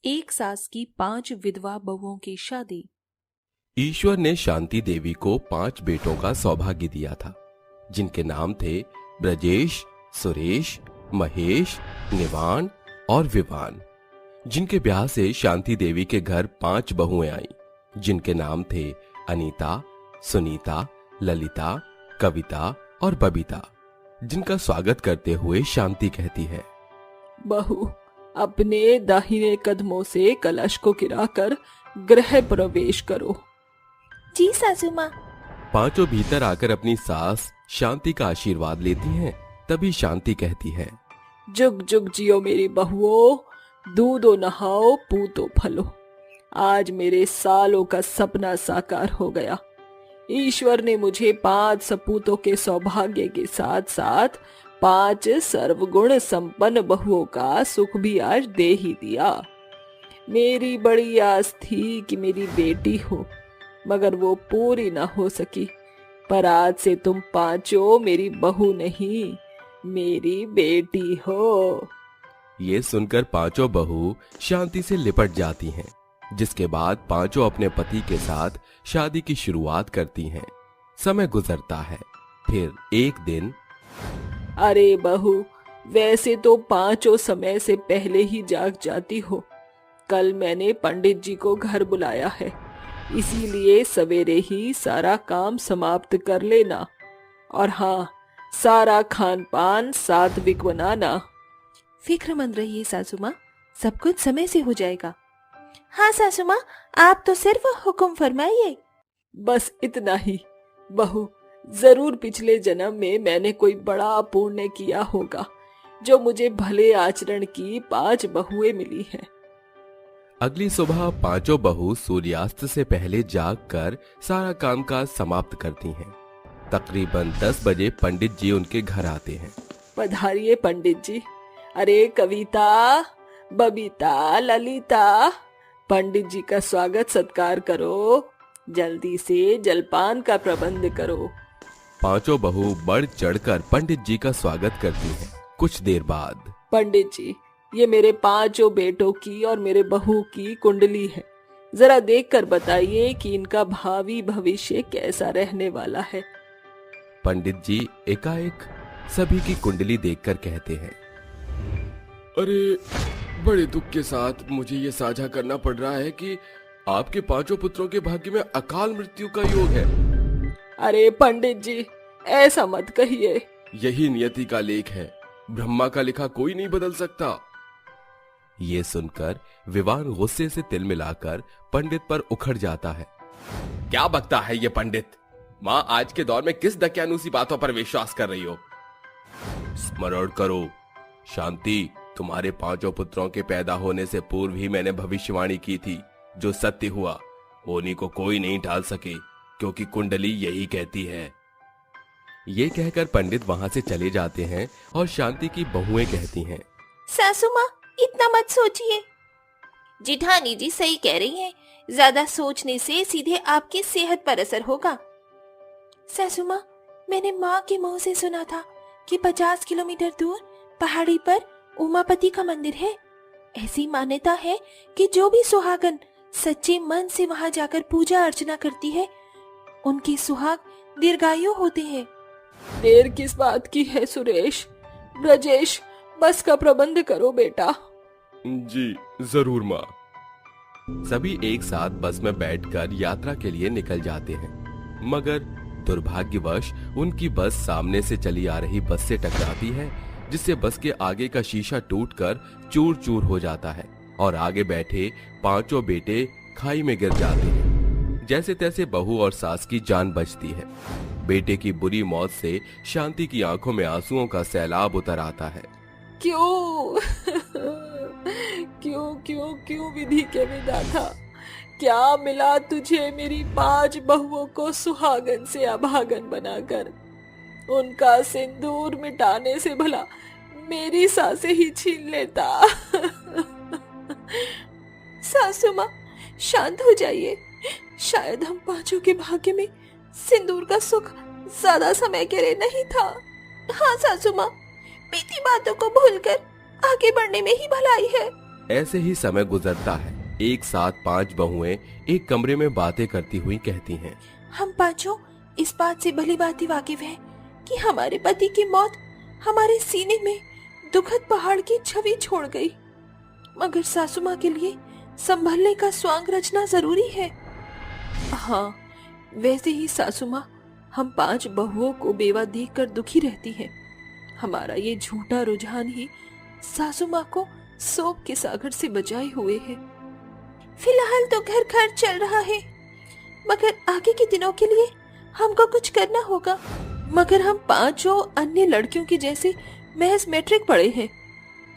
एक सास की 5 विधवा बहुओं की शादी। ईश्वर ने शांति देवी को 5 बेटों का सौभाग्य दिया था, जिनके नाम थे ब्रजेश, सुरेश, महेश, निवान और विवान। जिनके ब्याह से शांति देवी के घर 5 बहुएं आईं, जिनके नाम थे अनीता, सुनीता, ललिता, कविता और बबीता। जिनका स्वागत करते हुए शांति कहती है, बहू, अपने दाहिने कदमों से कलश को गिराकर गृह प्रवेश करो। जी सासू माँ। 5 भीतर आकर अपनी सास शांति का आशीर्वाद लेती हैं। तभी शांति कहती है, जुग जुग जियो मेरी बहुओं, दूधो नहाओ पूतो फलो। आज मेरे सालों का सपना साकार हो गया। ईश्वर ने मुझे 5 सपूतों के सौभाग्य के साथ साथ 5 सर्वगुण संपन्न बहुओं का सुख भी आज दे ही दिया। मेरी बड़ी आस थी कि मेरी बेटी हो, मगर वो पूरी ना हो सकी। पर आज से तुम 5 मेरी बहू नहीं, मेरी बेटी हो। ये सुनकर 5 बहू शांति से लिपट जाती हैं, जिसके बाद 5 अपने पति के साथ शादी की शुरुआत करती हैं। समय गुजरता है। फिर एक दिन, अरे बहू, वैसे तो 5 समय से पहले ही जाग जाती हो। कल मैंने पंडित जी को घर बुलाया है, इसीलिए सवेरे ही सारा काम समाप्त कर लेना। और हाँ, सारा खान पान सात्विक बनाना। फिक्रमंद रहिए सासू माँ, सब कुछ समय से हो जाएगा। हाँ सासू माँ, आप तो सिर्फ हुक्म फरमाइए। बस इतना ही। बहू, जरूर पिछले जन्म में मैंने कोई बड़ा पुण्य किया होगा, जो मुझे भले आचरण की 5 बहुएं मिली हैं। अगली सुबह 5 बहू सूर्यास्त से पहले जागकर सारा कामकाज समाप्त करती हैं। तकरीबन 10 बजे पंडित जी उनके घर आते हैं। पधारिए पंडित जी। अरे कविता, बबीता, ललिता, पंडित जी का स्वागत सत्कार करो। जल्दी से जलपान का प्रबंध करो। 5 बहू बढ़ चढ़कर पंडित जी का स्वागत करती हैं। कुछ देर बाद, पंडित जी, ये मेरे 5 बेटों की और मेरे बहू की कुंडली है। जरा देखकर बताइए कि इनका भावी भविष्य कैसा रहने वाला है। पंडित जी एकाएक सभी की कुंडली देखकर कहते हैं, अरे, बड़े दुख के साथ मुझे ये साझा करना पड़ रहा है कि आपके 5 पुत्रों के भाग्य में अकाल मृत्यु का योग है। अरे पंडित जी, ऐसा मत कहिए। यही नियति का लेख है, ब्रह्मा का लिखा कोई नहीं बदल सकता। ये सुनकर विवान गुस्से से तिल मिलाकर पंडित पर उखड़ जाता है। क्या बकता है ये पंडित? माँ आज के दौर में किस दकियानूसी बातों पर विश्वास कर रही हो? स्मरण करो शांति, तुम्हारे 5 पुत्रों के पैदा होने से पूर्व ही मैंने भविष्यवाणी की थी, जो सत्य हुआ। होनी को कोई नहीं टाल सके, क्योंकि कुंडली यही कहती है। ये कहकर पंडित वहां से चले जाते हैं और शांति की बहुएं कहती हैं, सासू माँ, इतना मत सोचिए। जिठानी जी सही कह रही हैं, ज्यादा सोचने से सीधे आपकी सेहत पर असर होगा। सासू माँ, मैंने माँ के मुंह से सुना था कि 50 किलोमीटर दूर पहाड़ी पर उमापति का मंदिर है। ऐसी मान्यता है कि जो भी सुहागन सच्चे मन से वहां जाकर पूजा अर्चना करती है, उनके सुहाग दीर्घायु होते हैं। देर किस बात की है सुरेश? ब्रजेश, बस का प्रबंध करो बेटा। जी जरूर माँ। सभी एक साथ बस में बैठकर यात्रा के लिए निकल जाते हैं, मगर दुर्भाग्यवश उनकी बस सामने से चली आ रही बस से टकराती है, जिससे बस के आगे का शीशा टूटकर चूर चूर हो जाता है और आगे बैठे 5 बेटे खाई में गिर जाते हैं। जैसे तैसे बहू और सास की जान बचती है। बेटे की बुरी मौत से शांति की आंखों में आंसुओं का सैलाब उतर आता है। क्यों क्यों क्यों क्यों विधि के विधाता, क्या मिला तुझे मेरी 5 बहुओं को सुहागन से अभागन बनाकर? उनका सिंदूर मिटाने से भला मेरी सांसें ही छीन लेता। सासू माँ, शांत हो जाइए। शायद हम 5 के भाग्य में सिंदूर का सुख ज्यादा समय के लिए नहीं था। हाँ सासू माँ, बीती बातों को भूलकर आगे बढ़ने में ही भलाई है। ऐसे ही समय गुजरता है। एक साथ 5 बहुएं एक कमरे में बातें करती हुई कहती हैं। हम पांचों इस बात से भली भांति वाकिफ हैं कि हमारे पति की मौत हमारे सीने में दुखद पहाड़ की छवि छोड़ गई, मगर सासू माँ के लिए संभलने का स्वांग रचना जरूरी है। हाँ, वैसे ही सासू माँ हम 5 बहुओं को बेवा देखकर दुखी रहती हैं। हमारा ये झूठा रुझान ही सासू माँ को शोक के सागर से बचाए हुए है। फिलहाल तो घर खर्च चल रहा है, मगर आगे के दिनों के लिए हमको कुछ करना होगा। मगर हम 5 अन्य लड़कियों की जैसे महज मैट्रिक पढ़े हैं,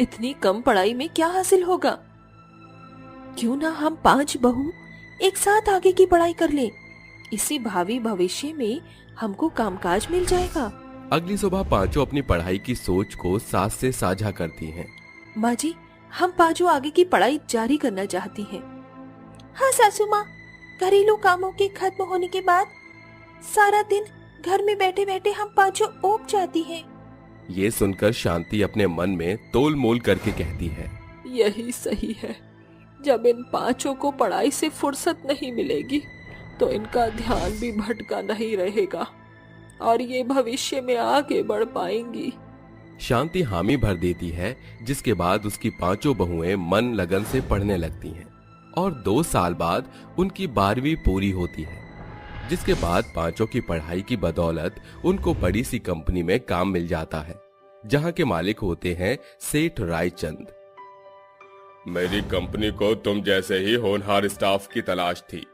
इतनी कम पढ़ाई में क्या हासिल होगा? क्यों ना हम 5 बहू एक साथ आगे की पढ़ाई कर लें, इसी भावी भविष्य में हमको कामकाज मिल जाएगा। अगली सुबह पांचों अपनी पढ़ाई की सोच को सास से साझा करती हैं। माँ जी, हम 5 आगे की पढ़ाई जारी करना चाहती हैं। हाँ सासू माँ, घरेलू कामों के खत्म होने के बाद सारा दिन घर में बैठे बैठे हम 5 ऊब जाती हैं। ये सुनकर शांति अपने मन में तोल मोल करके कहती है, यही सही है। जब इन 5 को पढ़ाई से फुर्सत नहीं मिलेगी तो इनका ध्यान भी भटका नहीं रहेगा और ये भविष्य में आगे बढ़ पाएंगी। शांति हामी भर देती है, जिसके बाद उसकी 5 बहुएं मन लगन से पढ़ने लगती हैं और 2 साल बाद उनकी 12वीं पूरी होती है, जिसके बाद 5 की पढ़ाई की बदौलत उनको बड़ी सी कंपनी में काम मिल जाता है, जहां के मालिक होते हैं सेठ रायचंद। मेरी कंपनी को तुम जैसे ही होनहार स्टाफ की तलाश थी।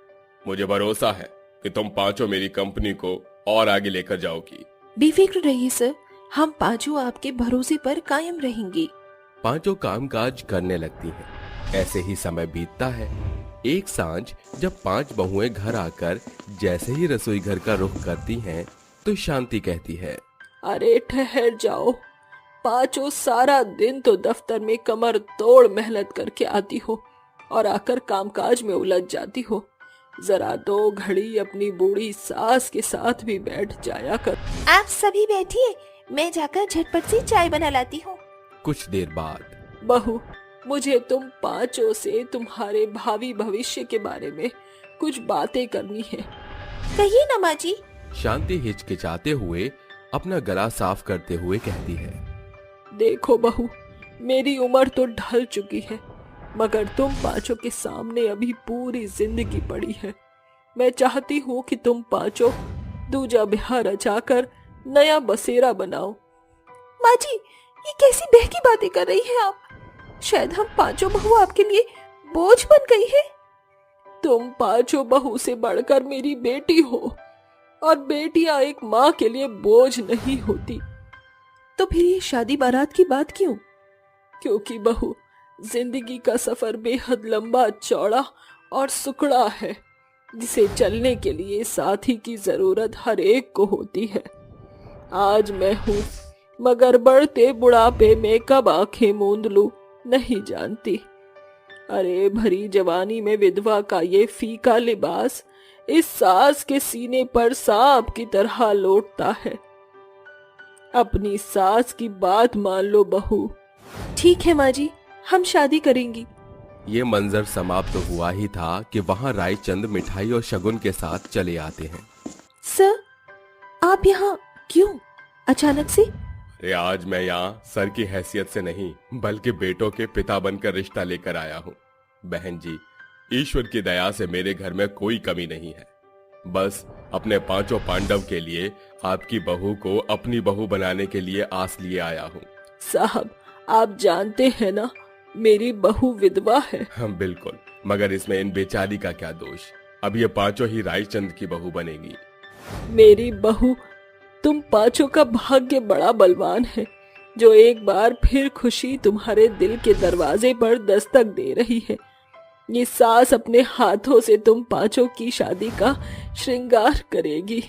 मुझे भरोसा है कि तुम 5 मेरी कंपनी को और आगे लेकर जाओगी। बेफिक्र रहिए सर, हम 5 आपके भरोसे पर कायम रहेंगी। 5 कामकाज करने लगती हैं। ऐसे ही समय बीतता है। एक सांझ जब 5 बहुएं घर आकर जैसे ही रसोई घर का रुख करती हैं, तो शांति कहती है, अरे ठहर जाओ, 5 सारा दिन तो दफ्तर में कमर तोड़ मेहनत करके आती हो और आकर कामकाज में उलझ जाती हो। जरा 2 घड़ी अपनी बूढ़ी सास के साथ भी बैठ जाया कर। आप सभी बैठिए, मैं जाकर झटपट से चाय बना लाती हूँ। कुछ देर बाद, बहू, मुझे तुम 5 से तुम्हारे भावी भविष्य के बारे में कुछ बातें करनी है। कहिए ना माँ जी। शांति हिचकिचाते हुए अपना गला साफ करते हुए कहती है, देखो बहू, मेरी उम्र तो ढल चुकी है, मगर तुम 5 के सामने अभी पूरी जिंदगी पड़ी है। मैं चाहती हूँ कि तुम 5 दूजा ब्याह रचाकर नया बसेरा बनाओ। माँ जी, ये कैसी बहकी बातें कर रही हैं आप? शायद हम 5 बहू आपके लिए बोझ बन गई है। तुम 5 बहू से बढ़कर मेरी बेटी हो और बेटियां एक माँ के लिए बोझ नहीं होती। तो फिर ये शादी बारात की बात क्यों? क्योंकि बहू, जिंदगी का सफर बेहद लंबा चौड़ा और सुकड़ा है, जिसे चलने के लिए साथी की जरूरत हर एक को होती है। आज मैं हूँ, मगर बढ़ते बुढ़ापे में कब आंखें मूंद लूं नहीं जानती। अरे भरी जवानी में विधवा का ये फीका लिबास इस सास के सीने पर सांप की तरह लौटता है। अपनी सास की बात मान लो बहू। ठीक है माँ जी, हम शादी करेंगी। ये मंजर समाप्त हुआ ही था कि वहाँ रायचंद मिठाई और शगुन के साथ चले आते हैं। सर, आप यहाँ क्यों अचानक से? अरे आज मैं यहाँ सर की हैसियत से नहीं, बल्कि बेटों के पिता बनकर रिश्ता लेकर आया हूँ। बहन जी, ईश्वर की दया से मेरे घर में कोई कमी नहीं है। बस अपने 5 पांडव के लिए आपकी बहू को अपनी बहू बनाने के लिए आस लिए आया हूँ। साहब, आप जानते हैं ना, मेरी बहू विधवा है। हम बिल्कुल, मगर इसमें इन बेचारी का क्या दोष? अब ये 5 ही रायचंद की बहू बनेगी। मेरी बहू, तुम 5 का भाग्य बड़ा बलवान है, जो एक बार फिर खुशी तुम्हारे दिल के दरवाजे पर दस्तक दे रही है। ये सास अपने हाथों से तुम 5 की शादी का श्रृंगार करेगी।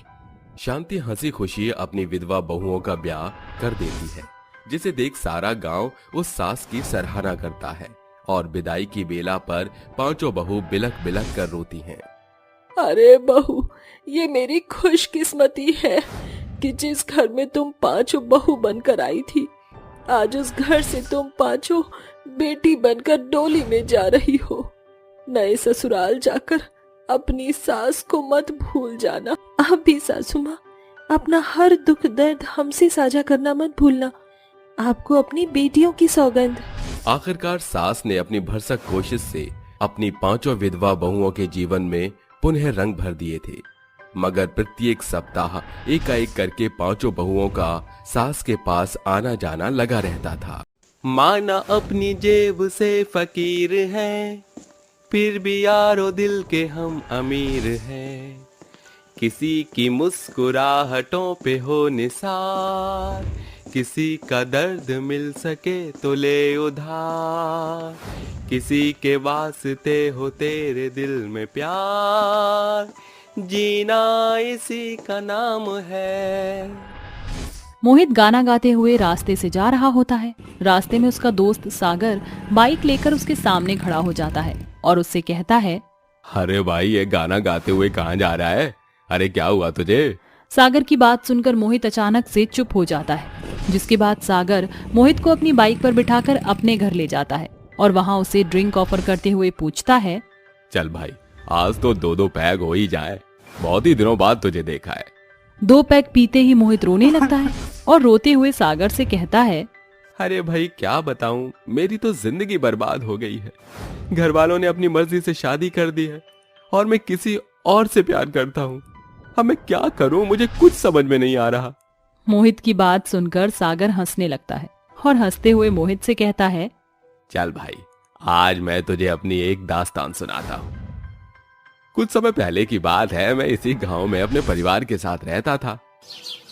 शांति हंसी खुशी अपनी विधवा बहुओं का ब्याह कर देती है, जिसे देख सारा गांव उस सास की सराहना करता है और विदाई की बेला पर 5 बहू बिलख बिलख कर रोती हैं। अरे बहू, ये मेरी खुशकिस्मती है कि जिस घर में तुम 5 बहू बनकर आई थी, आज उस घर से तुम 5 बेटी बनकर डोली में जा रही हो। नए ससुराल जाकर अपनी सास को मत भूल जाना। आप भी सासू माँ अपना हर दुख दर्द हमसे साझा करना मत भूलना। आपको अपनी बेटियों की सौगंध। आखिरकार सास ने अपनी भरसक कोशिश से अपनी 5 विधवा बहुओं के जीवन में पुनः रंग भर दिए थे, मगर प्रत्येक सप्ताह एकाएक करके 5 बहुओं का सास के पास आना जाना लगा रहता था। माना अपनी जेब से फकीर हैं, फिर भी यारो दिल के हम अमीर हैं। किसी की मुस्कुराहटों पे हो निसार, किसी का दर्द मिल सके तो ले उधार। किसी के वास्ते हो तेरे दिल में प्यार, जीना इसी का नाम है। मोहित गाना गाते हुए रास्ते से जा रहा होता है। रास्ते में उसका दोस्त सागर बाइक लेकर उसके सामने खड़ा हो जाता है और उससे कहता है, अरे भाई, ये गाना गाते हुए कहाँ जा रहा है? अरे क्या हुआ तुझे? सागर की बात सुनकर मोहित अचानक से चुप हो जाता है, जिसके बाद सागर मोहित को अपनी बाइक पर बिठाकर अपने घर ले जाता है और वहाँ उसे ड्रिंक ऑफर करते हुए पूछता है, चल भाई, आज तो 2-2 पैग हो ही जाए, बहुत ही दिनों बाद तुझे देखा है। 2 पैग पीते ही मोहित रोने लगता है और रोते हुए सागर से कहता है, अरे भाई क्या बताऊं, मेरी तो जिंदगी बर्बाद हो गई है। घर वालों ने अपनी मर्जी से शादी कर दी है और मैं किसी और से प्यार करता हूँ। अब मैं क्या करूं, मुझे कुछ समझ में नहीं आ रहा। मोहित की बात सुनकर सागर हंसने लगता है और हंसते हुए मोहित से कहता है, चल भाई, आज मैं तुझे अपनी एक दास्तान सुनाता हूँ। कुछ समय पहले की बात है, मैं इसी गांव में अपने परिवार के साथ रहता था।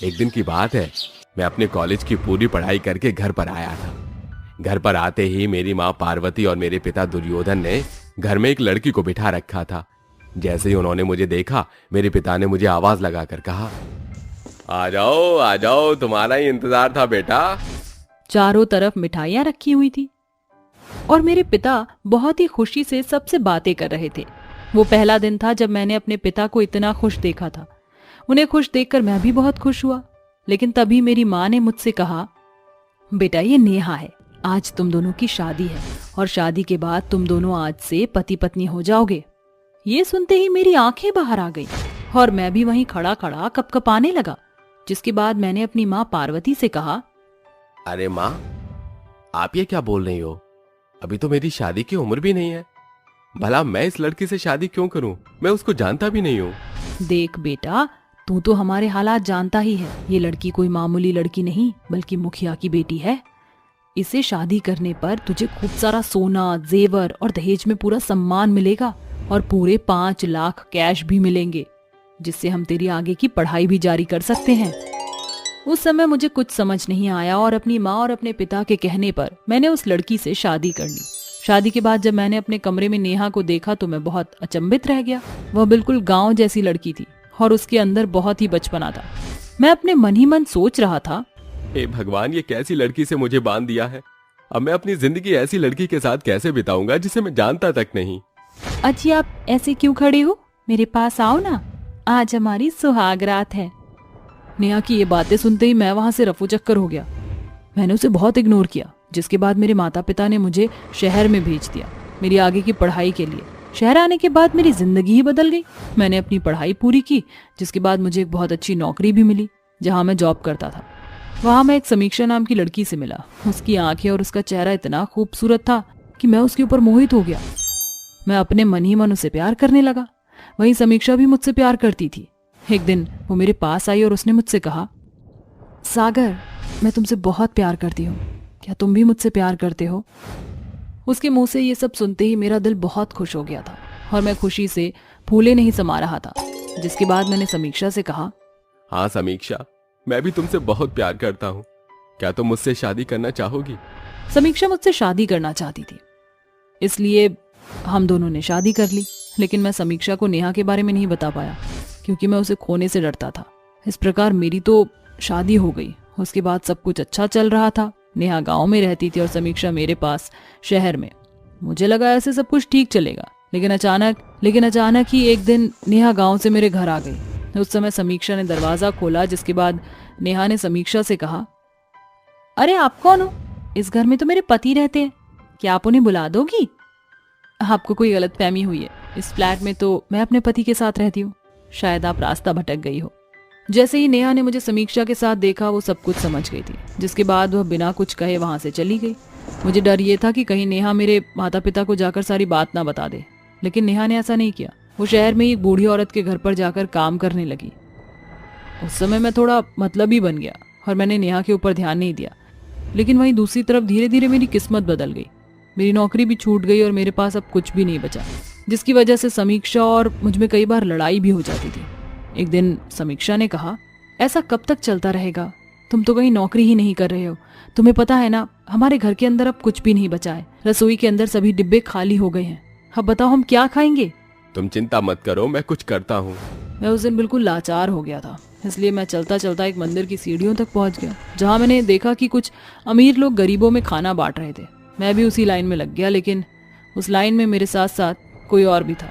एक दिन की बात है, मैं अपने कॉलेज की पूरी पढ़ाई करके घर पर आया था। घर पर आते ही मेरी माँ पार्वती और मेरे पिता दुर्योधन ने घर में एक लड़की को बिठा रखा था। जैसे ही उन्होंने मुझे देखा, मेरे पिता ने मुझे आवाज लगाकर कहा, आ जाओ, तुम्हारा ही इंतजार था बेटा। चारों तरफ मिठाइयां रखी हुई थी और मेरे पिता बहुत ही खुशी से सबसे बातें कर रहे थे। वो पहला दिन था जब मैंने अपने पिता को इतना खुश देखा था। उन्हें खुश देखकर मैं भी बहुत खुश हुआ। लेकिन तभी मेरी माँ ने मुझसे कहा, बेटा ये नेहा है, आज तुम दोनों की शादी है और शादी के बाद तुम दोनों आज से पति पत्नी हो जाओगे। ये सुनते ही मेरी आंखें बाहर आ गई और मैं भी वहीं खड़ा खड़ा कपकपाने लगा। जिसके बाद मैंने अपनी माँ पार्वती से कहा, अरे माँ, आप ये क्या बोल रही हो? अभी तो मेरी शादी की उम्र भी नहीं है। भला मैं इस लड़की से शादी क्यों करूं? मैं उसको जानता भी नहीं हूँ। देख बेटा, तू तो हमारे हालात जानता ही है। ये लड़की कोई मामूली लड़की नहीं, बल्कि मुखिया की बेटी है। इसे शादी करने पर तुझे खूब सारा सोना, जेवर और दहेज में पूरा सम्मान मिलेगा और पूरे 5 लाख कैश भी मिलेंगे, जिससे हम तेरी आगे की पढ़ाई भी जारी कर सकते हैं। उस समय मुझे कुछ समझ नहीं आया और अपनी माँ और अपने पिता के कहने पर मैंने उस लड़की से शादी कर ली। शादी के बाद जब मैंने अपने कमरे में नेहा को देखा तो मैं बहुत अचंभित रह गया। वह बिल्कुल गांव जैसी लड़की थी और उसके अंदर बहुत ही बचपना था। मैं अपने मन ही मन सोच रहा था, हे भगवान, ये कैसी लड़की से मुझे बांध दिया है। अब मैं अपनी जिंदगी ऐसी लड़की के साथ कैसे बिताऊंगा जिसे मैं जानता तक नहीं। अजी आप ऐसे क्यों खड़े हो? मेरे पास आओ ना, आज हमारी सुहाग रात है। नेहा की ये बातें सुनते ही मैं वहां से रफू चक्कर हो गया। मैंने उसे बहुत इग्नोर किया, जिसके बाद मेरे माता पिता ने मुझे शहर में भेज दिया मेरी आगे की पढ़ाई के लिए। शहर आने के बाद मेरी जिंदगी ही बदल गई। मैंने अपनी पढ़ाई पूरी की, जिसके बाद मुझे एक बहुत अच्छी नौकरी भी मिली जहां मैं जॉब करता था। वहां मैं एक समीक्षा नाम की लड़की से मिला। उसकी आंखें और उसका चेहरा इतना खूबसूरत था कि मैं उसके ऊपर मोहित हो गया। मैं अपने मन ही मन उसे प्यार करने लगा। वहीं समीक्षा भी मुझसे प्यार करती थी। एक दिन वो मेरे पास आई और उसने मुझसे कहा, सागर, मैं तुमसे बहुत प्यार करती हूँ, क्या तुम भी मुझसे प्यार करते हो? उसके मुंह से ये सब सुनते ही मेरा दिल बहुत खुश हो गया था और मैं खुशी से फूले नहीं समा रहा था। जिसके बाद मैंने समीक्षा से कहा, हाँ समीक्षा, मैं भी तुमसे बहुत प्यार करता हूँ, क्या तुम मुझसे शादी करना चाहोगी? समीक्षा मुझसे शादी करना चाहती थी, इसलिए हम दोनों ने शादी कर ली। लेकिन मैं समीक्षा को नेहा के बारे में नहीं बता पाया क्योंकि मैं उसे खोने से डरता था। इस प्रकार मेरी तो शादी हो गई। उसके बाद सब कुछ अच्छा चल रहा था। नेहा गांव में रहती थी और समीक्षा मेरे पास शहर में। मुझे लगा ऐसे सब कुछ ठीक चलेगा, लेकिन अचानक ही एक दिन नेहा गांव से मेरे घर आ गई। उस समय समीक्षा ने दरवाजा खोला, जिसके बाद नेहा ने समीक्षा से कहा, अरे आप कौन हो? इस घर में तो मेरे पति रहते हैं, क्या आप उन्हें बुला दोगी? आपको कोई गलतफहमी हुई है। इस फ्लैट में तो मैं अपने पति के साथ रहती हूँ। शायद आप रास्ता भटक गई हो। जैसे ही नेहा ने मुझे समीक्षा के साथ देखा वो सब कुछ समझ गई थी, जिसके बाद वह बिना कुछ कहे वहां से चली गई। मुझे डर ये था कि कहीं नेहा मेरे माता पिता को जाकर सारी बात ना बता दे, लेकिन नेहा ने ऐसा नहीं किया। वो शहर में ही एक बूढ़ी औरत के घर पर जाकर काम करने लगी। उस समय मैं थोड़ा मतलबी बन गया और मैंने नेहा के ऊपर ध्यान नहीं दिया, लेकिन वहीं दूसरी तरफ धीरे धीरे मेरी किस्मत बदल गई। मेरी नौकरी भी छूट गई और मेरे पास अब कुछ भी नहीं बचा, जिसकी वजह से समीक्षा और मुझ में कई बार लड़ाई भी हो जाती थी। एक दिन समीक्षा ने कहा, ऐसा कब तक चलता रहेगा? तुम तो कहीं नौकरी ही नहीं कर रहे हो। तुम्हें पता है ना, हमारे घर के अंदर अब कुछ भी नहीं बचा है। रसोई के अंदर सभी डिब्बे खाली हो गए हैं। अब बताओ हम क्या खाएंगे? तुम चिंता मत करो, मैं कुछ करता हूँ। मैं उस दिन बिल्कुल लाचार हो गया था, इसलिए मैं चलता चलता एक मंदिर की सीढ़ियों तक पहुंच गया, जहां मैंने देखा कि कुछ अमीर लोग गरीबों में खाना बांट रहे थे। मैं भी उसी लाइन में लग गया, लेकिन उस लाइन में मेरे साथ साथ कोई और भी था।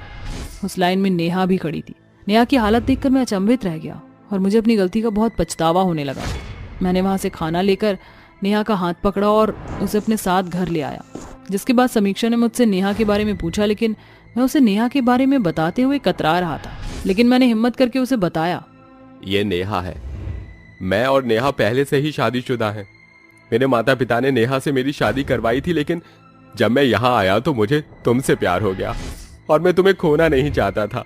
उस लाइन में नेहा भी खड़ी थी। नेहा की हालत देखकर मैं अचंभित रह गया और मुझे अपनी गलती का बहुत पछतावा होने लगा। मैंने वहां से खाना लेकर नेहा का हाथ पकड़ा और उसे अपने साथ घर ले आया। जिसके बाद समीक्षा ने मुझसे नेहा के बारे में पूछा, लेकिन मैं उसे नेहा के बारे में बताते हुए कतरा रहा था। लेकिन मैंने हिम्मत करके उसे बताया, ये नेहा है। मैं और नेहा पहले से ही शादीशुदा हैं। मेरे माता पिता ने नेहा से मेरी शादी करवाई थी, लेकिन जब मैं यहाँ आया तो मुझे तुमसे प्यार हो गया और मैं तुम्हें खोना नहीं चाहता था,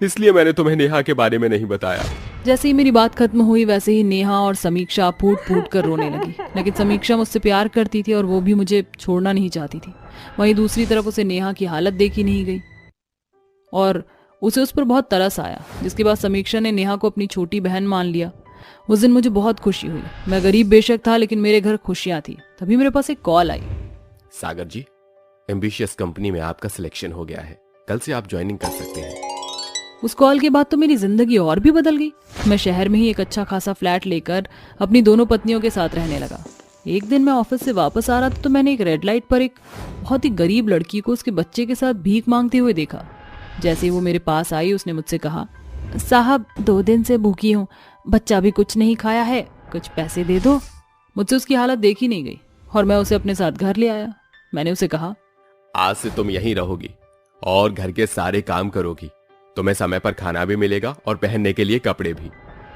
इसलिए मैंने तुम्हें नेहा के बारे में नहीं बताया। जैसे ही मेरी बात खत्म हुई वैसे ही नेहा और समीक्षा फूट फूट कर रोने लगी। लेकिन समीक्षा मुझसे प्यार करती थी और वो भी मुझे छोड़ना नहीं चाहती थी। वहीं दूसरी तरफ उसे नेहा की हालत देखी नहीं गई और उसे उस पर बहुत तरस आया। जिसके बाद समीक्षा ने नेहा को अपनी छोटी बहन मान लिया। उस दिन मुझे बहुत खुशी हुई। मैं गरीब बेशक था, लेकिन मेरे घर खुशियां थी। तभी मेरे पास एक कॉल आई। सागर जी, एम्बिशियस कंपनी में आपका सिलेक्शन हो गया है। कल से आप ज्वाइनिंग कर सकते हैं। उस कॉल के बाद तो मेरी जिंदगी और भी बदल गई। मैं शहर में ही एक अच्छा खासा फ्लैट लेकर अपनी दोनों पत्नियों के साथ रहने लगा। एक दिन मैं ऑफिस से वापस आ रहा था तो मैंने एक रेड लाइट पर एक बहुत ही गरीब लड़की को उसके बच्चे के साथ भीख मांगते हुए देखा। जैसे ही वो मेरे पास आई उसने मुझसे कहा, साहब 2 दिन से भूखी हूँ, बच्चा भी कुछ नहीं खाया है, कुछ पैसे दे दो। मुझसे उसकी हालत देखी नहीं गई और मैं उसे अपने साथ घर ले आया। मैंने उसे कहा, आज से तुम यहीं रहोगी और घर के सारे काम करोगी। तुम्हें समय पर खाना भी मिलेगा और पहनने के लिए कपड़े भी,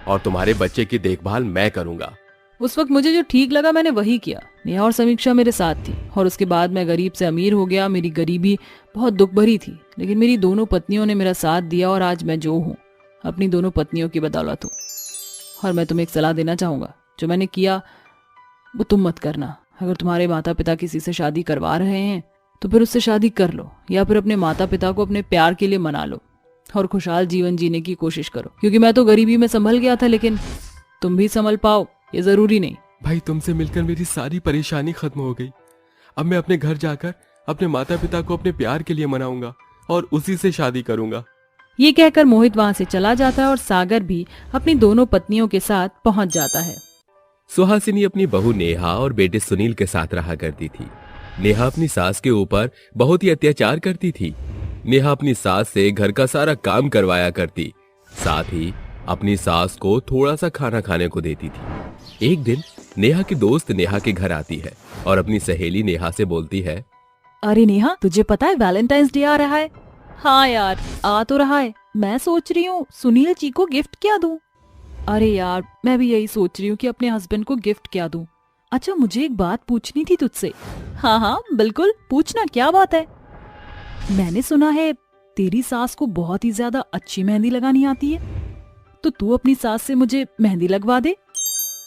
और तुम्हारे बच्चे की देखभाल मैं करूंगा। उस वक्त मुझे जो ठीक लगा मैंने वही किया। नेहा और समीक्षा मेरे साथ थी और उसके बाद मैं गरीब से अमीर हो गया। मेरी गरीबी बहुत दुख भरी थी, लेकिन मेरी दोनों पत्नियों ने मेरा साथ दिया और आज मैं जो हूँ अपनी दोनों पत्नियों की बदौलत हूँ। और मैं तुम्हें एक सलाह देना चाहूंगा, जो मैंने किया वो तुम मत करना। अगर तुम्हारे माता पिता किसी से शादी करवा रहे हैं तो फिर उससे शादी कर लो, या फिर अपने माता पिता को अपने प्यार के लिए मना लो और खुशहाल जीवन जीने की कोशिश करो। क्योंकि मैं तो गरीबी में संभल गया था, लेकिन तुम भी संभल पाओ ये जरूरी नहीं। भाई, तुमसे मिलकर मेरी सारी परेशानी खत्म हो गई। अब मैं अपने घर जाकर अपने माता पिता को अपने प्यार के लिए मनाऊंगा और उसी से शादी करूंगा। ये कहकर मोहित वहां से चला जाता है और सागर भी अपनी दोनों पत्नियों के साथ पहुंच जाता है। सुहासिनी अपनी बहू नेहा और बेटे सुनील के साथ रहा करती थी। नेहा अपनी सास के ऊपर बहुत ही अत्याचार करती थी। नेहा अपनी सास से घर का सारा काम करवाया करती, साथ ही अपनी सास को थोड़ा सा खाना खाने को देती थी। एक दिन नेहा की दोस्त नेहा के घर आती है और अपनी सहेली नेहा से बोलती है, अरे नेहा, तुझे पता है वैलेंटाइंस डे आ रहा है? हाँ यार, आ तो रहा है। मैं सोच रही हूँ सुनील जी को गिफ्ट क्या दूं। अरे यार, मैं भी यही सोच रही हूँ कि अपने हस्बैंड को गिफ्ट क्या दूं। अच्छा, मुझे एक बात पूछनी थी तुझसे। हाँ हाँ बिल्कुल, पूछना, क्या बात है? मैंने सुना है तेरी सास को बहुत ही ज्यादा अच्छी मेहंदी लगानी आती है, तो तू अपनी सास से मुझे मेहंदी लगवा दे।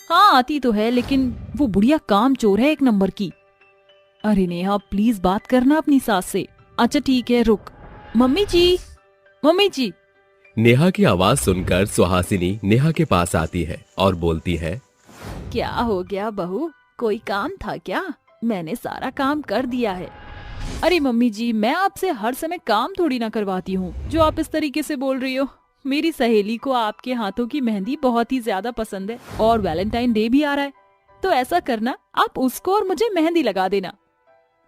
हाँ आती तो है, लेकिन वो बुढ़िया काम चोर है 1 नंबर की। अरे नेहा, प्लीज बात करना अपनी सास से। अच्छा ठीक है, रुक। मम्मी जी, मम्मी जी। नेहा की आवाज सुनकर सुहासिनी नेहा के पास आती है और बोलती है, क्या हो गया बहू, कोई काम था क्या? मैंने सारा काम कर दिया है। अरे मम्मी जी, मैं आपसे हर समय काम थोड़ी ना करवाती हूँ जो आप इस तरीके से बोल रही हो। मेरी सहेली को आपके हाथों की मेहंदी बहुत ही ज्यादा पसंद है और वैलेंटाइन डे भी आ रहा है, तो ऐसा करना, आप उसको और मुझे मेहंदी लगा देना।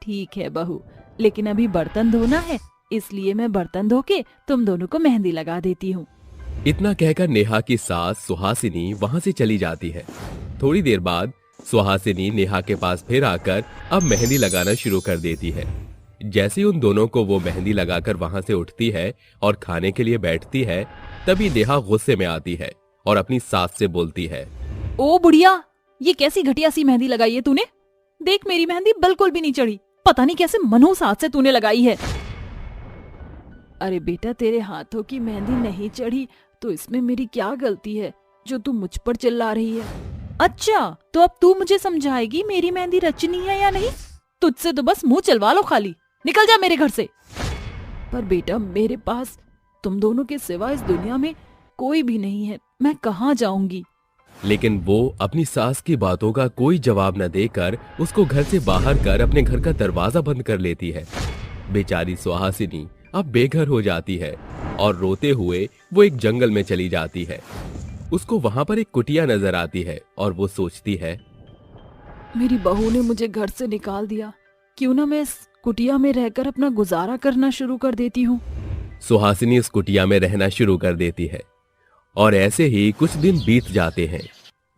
ठीक है बहू, लेकिन अभी बर्तन धोना है, इसलिए मैं बर्तन धो के तुम दोनों को मेहंदी लगा देती हूँ। इतना कहकर नेहा की सास सुहासिनी वहां से चली जाती है। थोड़ी देर बाद सुहासिनी नेहा के पास फिर आकर अब मेहंदी लगाना शुरू कर देती है। जैसे ही उन दोनों को वो मेहंदी लगाकर वहां से उठती है और खाने के लिए बैठती है, तभी नेहा गुस्से में आती है और अपनी सास से बोलती है, ओ बुढ़िया, ये कैसी घटिया सी मेहंदी लगाई है तूने। देख मेरी मेहंदी बिल्कुल भी नहीं चढ़ी, पता नहीं कैसे मनहूस हाथ से तूने लगाई है। अरे बेटा, तेरे हाथों की मेहंदी नहीं चढ़ी तो इसमें मेरी क्या गलती है जो तू मुझ पर चिल्ला रही है। अच्छा, तो अब तू मुझे समझाएगी मेरी मेहंदी रचनी है या नहीं। तुझसे तो बस मुंह चलवा लो खाली, निकल जा मेरे घर से। पर बेटा, मेरे पास तुम दोनों के सिवा इस दुनिया में कोई भी नहीं है, मैं कहाँ जाऊंगी। लेकिन वो अपनी सास की बातों का कोई जवाब न देकर उसको घर से बाहर कर अपने घर का दरवाजा बंद कर लेती है। बेचारी सुहासिनी अब बेघर हो जाती है और रोते हुए वो एक जंगल में चली जाती है। उसको वहां पर एक कुटिया नजर आती है और वो सोचती है, मेरी बहू ने मुझे घर से निकाल दिया, क्यों ना मैं इस कुटिया में रहकर अपना गुजारा करना शुरू कर देती हूँ। सुहासिनी इस कुटिया में रहना शुरू कर देती है और ऐसे ही कुछ दिन बीत जाते हैं।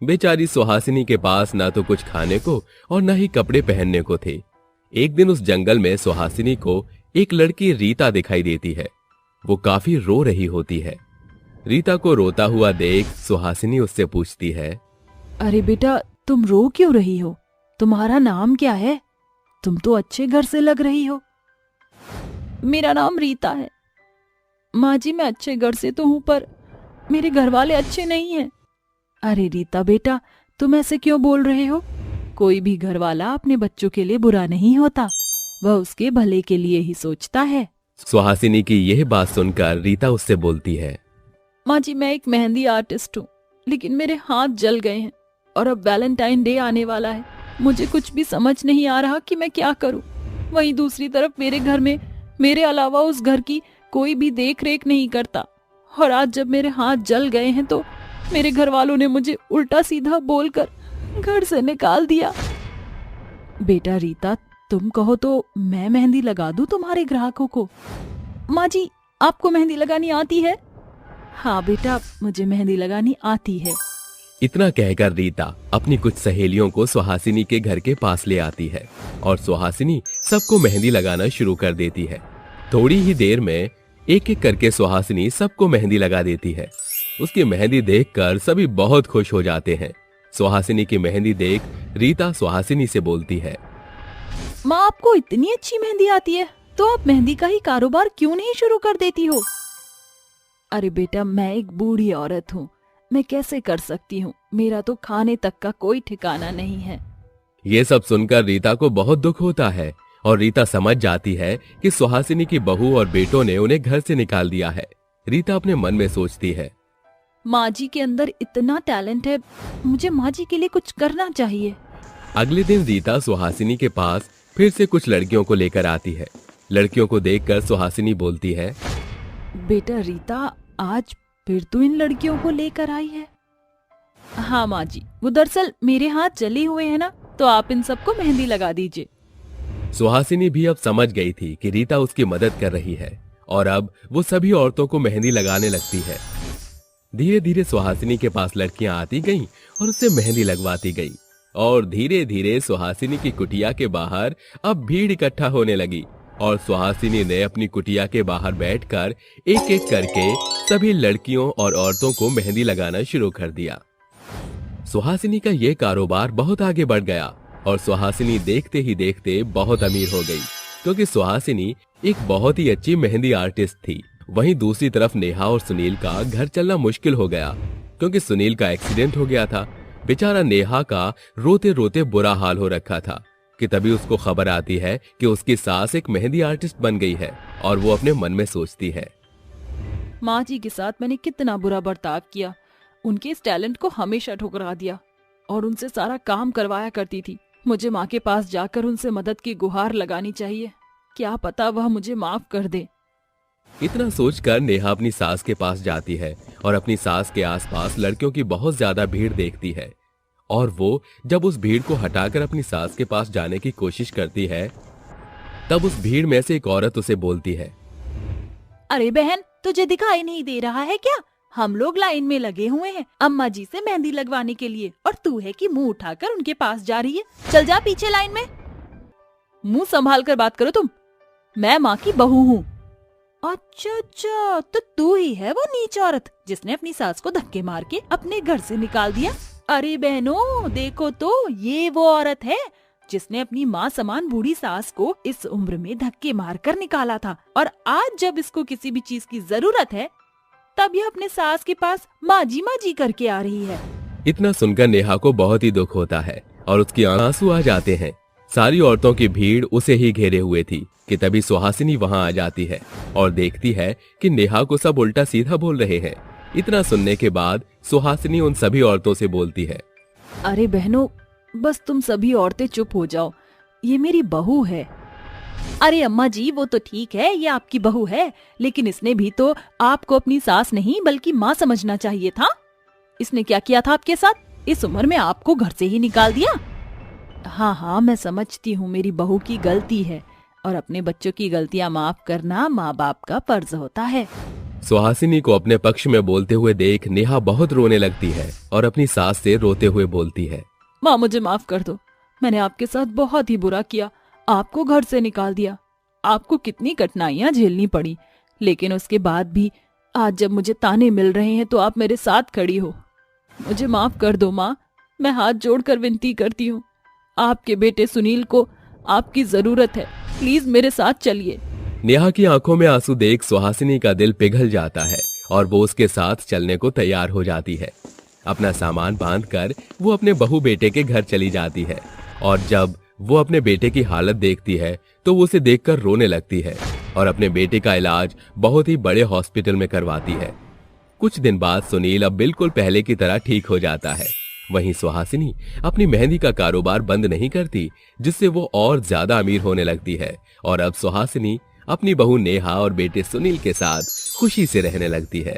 बेचारी सुहासिनी के पास ना तो कुछ खाने को और ना ही कपड़े पहनने को थे। एक दिन उस जंगल में सुहासिनी को एक लड़की रीता दिखाई देती है। वो काफी रो रही होती है। रीता को रोता हुआ देख सुहासिनी उससे पूछती है, अरे बेटा, तुम रो क्यों रही हो? तुम्हारा नाम क्या है? तुम तो अच्छे घर से लग रही हो। मेरा नाम रीता है। माँ जी, मैं अच्छे घर से तो हूँ, पर मेरे घर वाले अच्छे नहीं हैं। अरे रीता बेटा, तुम ऐसे क्यों बोल रहे हो? कोई भी घर वाला अपने बच्चों के लिए बुरा नहीं होता, वह उसके भले के लिए ही सोचता है। सुहासिनी की यह बात सुनकर रीता उससे बोलती है, माँ जी, मैं एक मेहंदी आर्टिस्ट हूँ, लेकिन मेरे हाथ जल गए हैं और अब वैलेंटाइन डे आने वाला है। मुझे कुछ भी समझ नहीं आ रहा कि मैं क्या करूँ। वहीं दूसरी तरफ मेरे घर में मेरे अलावा उस घर की कोई भी देख रेख नहीं करता, और आज जब मेरे हाथ जल गए हैं तो मेरे घर वालों ने मुझे उल्टा सीधा बोलकर घर से निकाल दिया। बेटा रीता, तुम कहो तो मैं मेहंदी लगा दूं तुम्हारे ग्राहकों को। माँ जी, आपको मेहंदी लगानी आती है? हाँ बेटा, मुझे मेहंदी लगानी आती है। इतना कहकर रीता अपनी कुछ सहेलियों को सुहासिनी के घर के पास ले आती है और सुहासिनी सबको मेहंदी लगाना शुरू कर देती है। थोड़ी ही देर में एक एक करके सुहासिनी सबको मेहंदी लगा देती है। उसकी मेहंदी देखकर सभी बहुत खुश हो जाते हैं। सुहासिनी की मेहंदी देख रीता सुहासिनी से बोलती है, माँ, आपको इतनी अच्छी मेहंदी आती है तो आप मेहंदी का ही कारोबार क्यों नहीं शुरू कर देती हो? अरे बेटा, मैं एक बूढ़ी औरत हूँ, मैं कैसे कर सकती हूँ? मेरा तो खाने तक का कोई ठिकाना नहीं है। ये सब सुनकर रीता को बहुत दुख होता है और रीता समझ जाती है कि सुहासिनी की बहू और बेटों ने उन्हें घर से निकाल दिया है। रीता अपने मन में सोचती है, माँ जी के अंदर इतना टैलेंट है, मुझे माँ जी के लिए कुछ करना चाहिए। अगले दिन रीता सुहासिनी के पास फिर से कुछ लड़कियों को लेकर आती है। लड़कियों को देखकर सुहासिनी बोलती है, बेटा रीता, आज फिर तू इन लड़कियों को लेकर आई है? हाँ माँ जी, वो दरअसल मेरे हाथ जले हुए हैं ना, तो आप इन सबको मेहंदी लगा दीजिए। सुहासिनी भी अब समझ गई थी कि रीता उसकी मदद कर रही है और अब वो सभी औरतों को मेहंदी लगाने लगती है। धीरे धीरे सुहासिनी के पास लड़कियां आती गईं और उससे मेहंदी लगवाती गई और धीरे धीरे सुहासिनी की कुटिया के बाहर अब भीड़ इकट्ठा होने लगी और सुहासिनी ने अपनी कुटिया के बाहर बैठकर एक एक करके सभी लड़कियों और औरतों को मेहंदी लगाना शुरू कर दिया। सुहासिनी का ये कारोबार बहुत आगे बढ़ गया और सुहासिनी देखते ही देखते बहुत अमीर हो गई, क्योंकि सुहासिनी एक बहुत ही अच्छी मेहंदी आर्टिस्ट थी। वहीं दूसरी तरफ नेहा और सुनील का घर चलना मुश्किल हो गया, क्योंकि सुनील का एक्सीडेंट हो गया था। बेचारा नेहा का रोते रोते बुरा हाल हो रखा था कि तभी उसको खबर आती है कि उसकी सास एक मेहंदी आर्टिस्ट बन गई है और वो अपने मन में सोचती है, माँ जी के साथ मैंने कितना बुरा बर्ताव किया। उनके इस टैलेंट को हमेशा ठुकरा दिया और उनसे सारा काम करवाया करती थी। मुझे माँ के पास जाकर उनसे मदद की गुहार लगानी चाहिए, क्या पता वह मुझे माफ कर दे। इतना सोचकर नेहा अपनी सास के पास जाती है और अपनी सास के आसपास लड़कियों की बहुत ज्यादा भीड़ देखती है और वो जब उस भीड़ को हटाकर अपनी सास के पास जाने की कोशिश करती है, तब उस भीड़ में से एक औरत उसे बोलती है, अरे बहन, तुझे दिखाई नहीं दे रहा है क्या? हम लोग लाइन में लगे हुए हैं अम्मा जी से मेहंदी लगवाने के लिए, और तू है कि मुंह उठाकर उनके पास जा रही है। चल जा पीछे लाइन में। मुंह संभाल कर बात करो तुम, मैं माँ की बहू हूँ। अच्छा, तो तू ही है वो नीच औरत जिसने अपनी सास को धक्के मार के अपने घर से निकाल दिया। अरे बहनों देखो तो, ये वो औरत है जिसने अपनी माँ समान बूढ़ी सास को इस उम्र में धक्के मारकर निकाला था, और आज जब इसको किसी भी चीज की जरूरत है तब यह अपने सास के पास माजी करके आ रही है। इतना सुनकर नेहा को बहुत ही दुख होता है और उसकी आंसू आ जाते हैं। सारी औरतों की भीड़ उसे ही घेरे हुए थी कि तभी सुहासिनी वहां आ जाती है और देखती है कि नेहा को सब उल्टा सीधा बोल रहे हैं। इतना सुनने के बाद सुहासिनी उन सभी औरतों से बोलती है, अरे बहनों बस तुम सभी औरतें चुप हो जाओ, ये मेरी बहू है। अरे अम्मा जी वो तो ठीक है, ये आपकी बहू है, लेकिन इसने भी तो आपको अपनी सास नहीं बल्कि माँ समझना चाहिए था। इसने क्या किया था आपके साथ? इस उम्र में आपको घर से ही निकाल दिया। हाँ मैं समझती हूँ मेरी बहू की गलती है, और अपने बच्चों की गलतियाँ माफ करना माँ बाप का फर्ज होता है। सुहासिनी को अपने पक्ष में बोलते हुए देख नेहा बहुत रोने लगती है और अपनी सास से रोते हुए बोलती है, माँ मुझे माफ कर दो, मैंने आपके साथ बहुत ही बुरा किया, आपको घर से निकाल दिया, आपको कितनी कठिनाइयाँ झेलनी पड़ी, लेकिन उसके बाद भी आज जब मुझे ताने मिल रहे हैं तो आप मेरे साथ खड़ी हो। मुझे माफ कर दो माँ, मैं हाथ जोड़कर विनती करती हूँ, आपके बेटे सुनील को आपकी जरूरत है, प्लीज मेरे साथ चलिए। नेहा की आंखों में आंसू देख सुहासिनी का दिल पिघल जाता है और वो उसके साथ चलने को तैयार हो जाती है। अपना सामान बांधकर वो अपने बहू बेटे के घर चली जाती है, और जब वो अपने बेटे की हालत देखती है तो वो उसे देखकर रोने लगती है और अपने बेटे का इलाज बहुत ही बड़े हॉस्पिटल में करवाती है। कुछ दिन बाद सुनील अब बिल्कुल पहले की तरह ठीक हो जाता है। वहीं सुहासिनी अपनी मेहंदी का कारोबार बंद नहीं करती, जिससे वो और ज्यादा अमीर होने लगती है, और अब सुहासिनी अपनी बहू नेहा और बेटे सुनील के साथ खुशी से रहने लगती है।